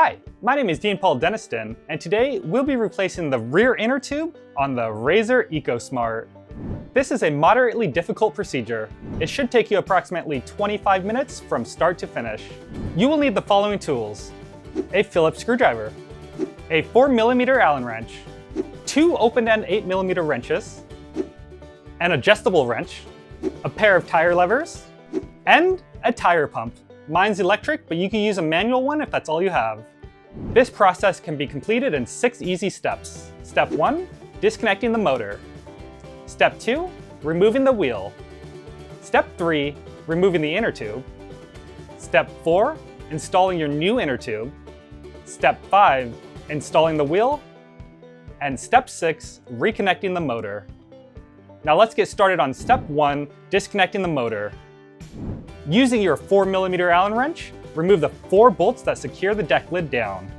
Hi, my name is Dean Paul Deniston, and today we'll be replacing the rear inner tube on the Razor EcoSmart. This is a moderately difficult procedure. It should take you approximately 25 minutes from start to finish. You will need the following tools: a Phillips screwdriver, a 4mm Allen wrench, 2 open-end 8mm wrenches, an adjustable wrench, a pair of tire levers, and a tire pump. Mine's electric, but you can use a manual one if that's all you have. This process can be completed in 6 easy steps. Step 1, disconnecting the motor. Step 2, removing the wheel. Step 3, removing the inner tube. Step 4, installing your new inner tube. Step 5, installing the wheel. And step 6, reconnecting the motor. Now let's get started on step 1, disconnecting the motor. Using your 4mm Allen wrench, remove the 4 bolts that secure the deck lid down.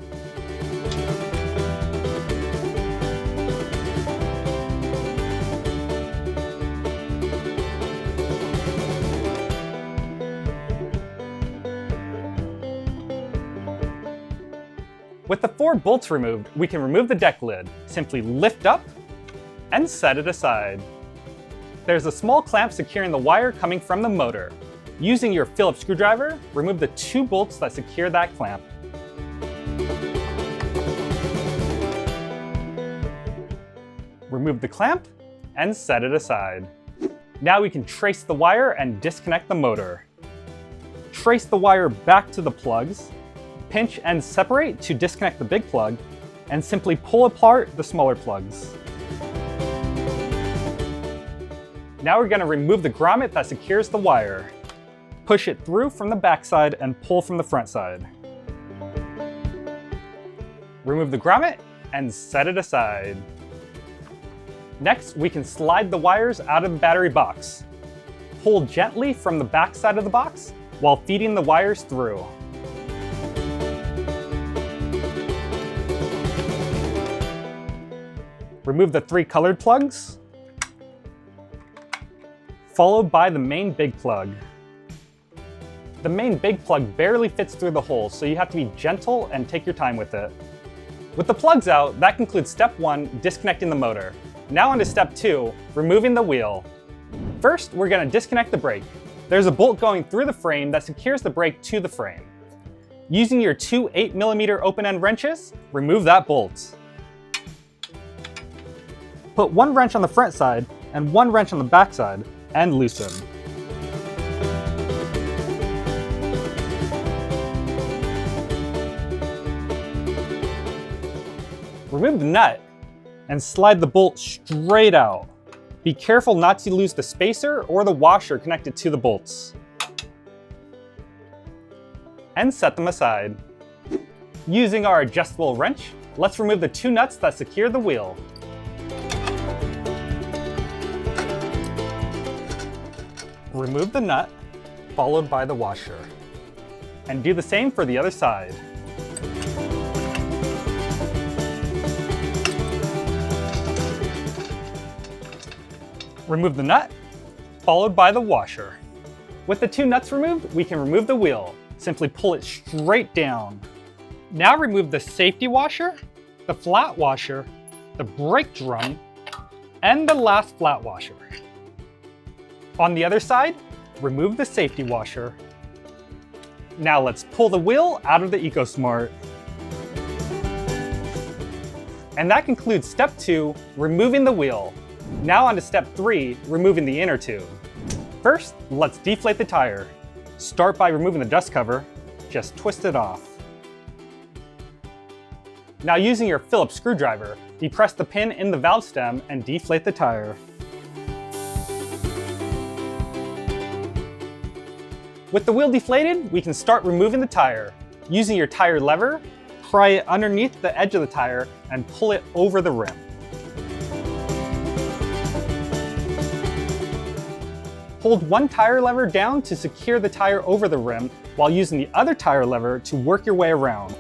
With the 4 bolts removed, we can remove the deck lid. Simply lift up and set it aside. There's a small clamp securing the wire coming from the motor. Using your Phillips screwdriver, remove the 2 bolts that secure that clamp. Remove the clamp and set it aside. Now we can trace the wire and disconnect the motor. Trace the wire back to the plugs, pinch and separate to disconnect the big plug, and simply pull apart the smaller plugs. Now we're going to remove the grommet that secures the wire. Push it through from the back side and pull from the front side. Remove the grommet and set it aside. Next, we can slide the wires out of the battery box. Pull gently from the back side of the box while feeding the wires through. Remove the 3 colored plugs, followed by the main big plug. The main big plug barely fits through the hole, so you have to be gentle and take your time with it. With the plugs out, that concludes step 1, disconnecting the motor. Now on to step 2, removing the wheel. First, we're going to disconnect the brake. There's a bolt going through the frame that secures the brake to the frame. Using your 2 8mm open-end wrenches, remove that bolt. Put 1 wrench on the front side and 1 wrench on the back side and loosen. Remove the nut and slide the bolt straight out. Be careful not to lose the spacer or the washer connected to the bolts. And set them aside. Using our adjustable wrench, let's remove the 2 nuts that secure the wheel. Remove the nut, followed by the washer. And do the same for the other side. Remove the nut, followed by the washer. With the 2 nuts removed, we can remove the wheel. Simply pull it straight down. Now remove the safety washer, the flat washer, the brake drum, and the last flat washer. On the other side, remove the safety washer. Now let's pull the wheel out of the EcoSmart. And that concludes step 2, removing the wheel. Now on to step 3, removing the inner tube. First, let's deflate the tire. Start by removing the dust cover. Just twist it off. Now using your Phillips screwdriver, depress the pin in the valve stem and deflate the tire. With the wheel deflated, we can start removing the tire. Using your tire lever, pry it underneath the edge of the tire and pull it over the rim. Hold 1 tire lever down to secure the tire over the rim, while using the other tire lever to work your way around.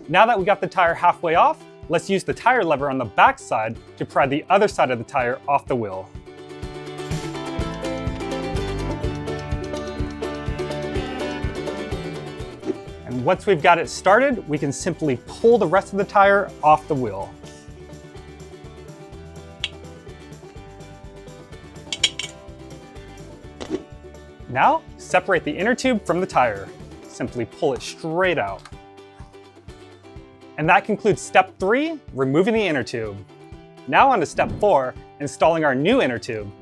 Now that we got the tire halfway off, let's use the tire lever on the back side to pry the other side of the tire off the wheel. And once we've got it started, we can simply pull the rest of the tire off the wheel. Now, separate the inner tube from the tire. Simply pull it straight out. And that concludes step 3, removing the inner tube. Now on to step 4, installing our new inner tube.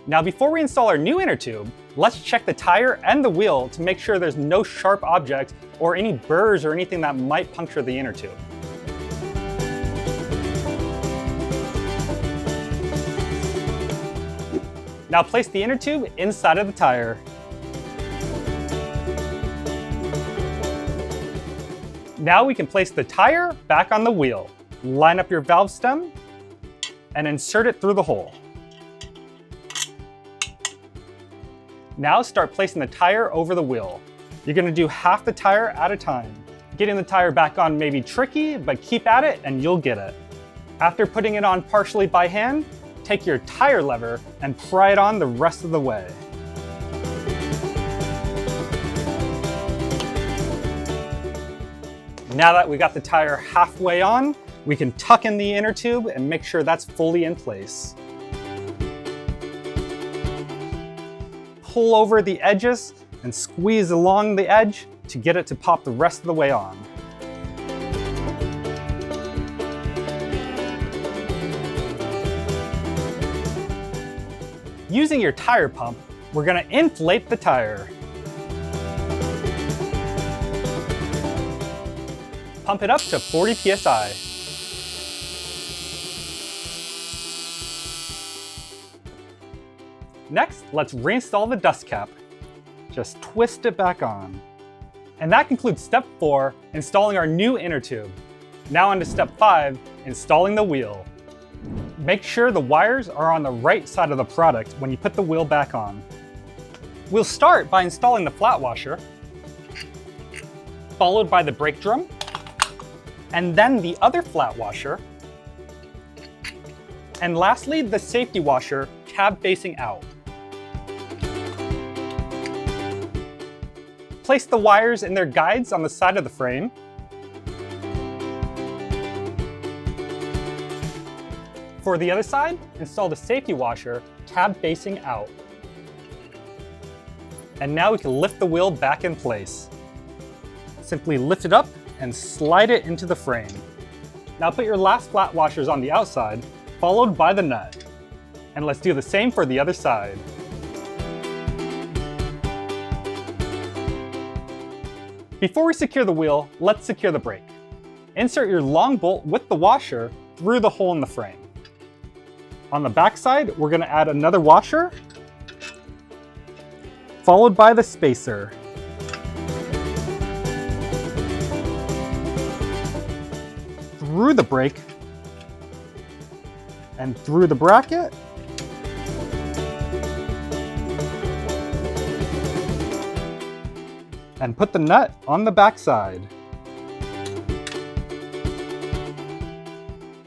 Now before we install our new inner tube, let's check the tire and the wheel to make sure there's no sharp objects or any burrs or anything that might puncture the inner tube. Now place the inner tube inside of the tire. Now we can place the tire back on the wheel. Line up your valve stem and insert it through the hole. Now start placing the tire over the wheel. You're gonna do half the tire at a time. Getting the tire back on may be tricky, but keep at it and you'll get it. After putting it on partially by hand, take your tire lever and pry it on the rest of the way. Now that we got the tire halfway on, we can tuck in the inner tube and make sure that's fully in place. Pull over the edges and squeeze along the edge to get it to pop the rest of the way on. Using your tire pump, we're going to inflate the tire. Pump it up to 40 psi. Next, let's reinstall the dust cap. Just twist it back on. And that concludes step 4, installing our new inner tube. Now on to step 5, installing the wheel. Make sure the wires are on the right side of the product when you put the wheel back on. We'll start by installing the flat washer, followed by the brake drum, and then the other flat washer, and lastly the safety washer, cab facing out. Place the wires in their guides on the side of the frame. For the other side, install the safety washer, cab facing out. And now we can lift the wheel back in place. Simply lift it up and slide it into the frame. Now put your last flat washers on the outside, followed by the nut. And let's do the same for the other side. Before we secure the wheel, let's secure the brake. Insert your long bolt with the washer through the hole in the frame. On the back side, we're going to add another washer, followed by the spacer. Through the brake, and through the bracket, and put the nut on the back side.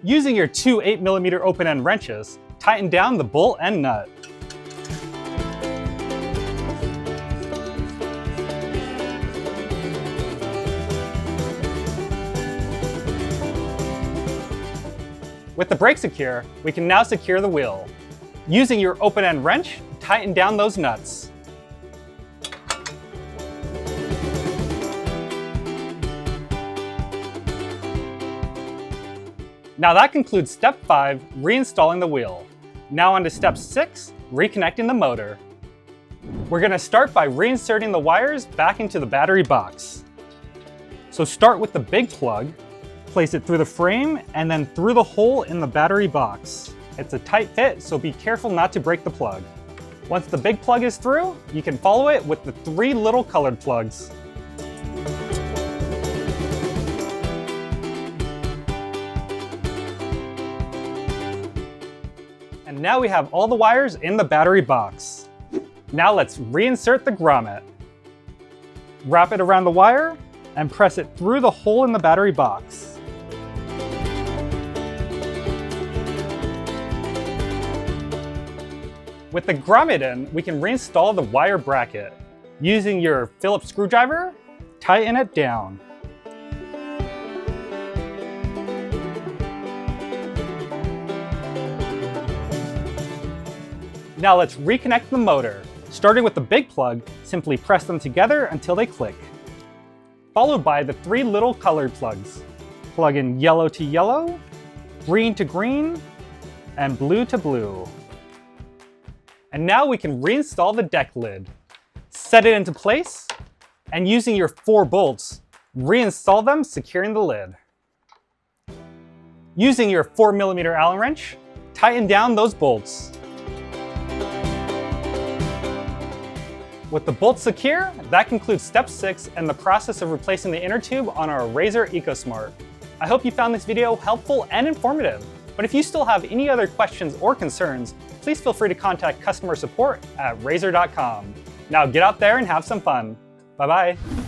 Using your two 8mm open-end wrenches, tighten down the bolt and nut. With the brake secure, we can now secure the wheel. Using your open-end wrench, tighten down those nuts. Now that concludes step 5, reinstalling the wheel. Now on to step 6, reconnecting the motor. We're going to start by reinserting the wires back into the battery box. So start with the big plug, place it through the frame, and then through the hole in the battery box. It's a tight fit, so be careful not to break the plug. Once the big plug is through, you can follow it with the 3 little colored plugs. And now we have all the wires in the battery box. Now let's reinsert the grommet. Wrap it around the wire and press it through the hole in the battery box. With the grommet in, we can reinstall the wire bracket. Using your Phillips screwdriver, tighten it down. Now let's reconnect the motor. Starting with the big plug, simply press them together until they click. Followed by the 3 little colored plugs. Plug in yellow to yellow, green to green, and blue to blue. And now we can reinstall the deck lid. Set it into place, and using your 4 bolts, reinstall them, securing the lid. Using your 4mm Allen wrench, tighten down those bolts. With the bolts secure, that concludes step 6 and the process of replacing the inner tube on our Razor EcoSmart. I hope you found this video helpful and informative, but if you still have any other questions or concerns, please feel free to contact customer support at razor.com. Now get out there and have some fun. Bye-bye.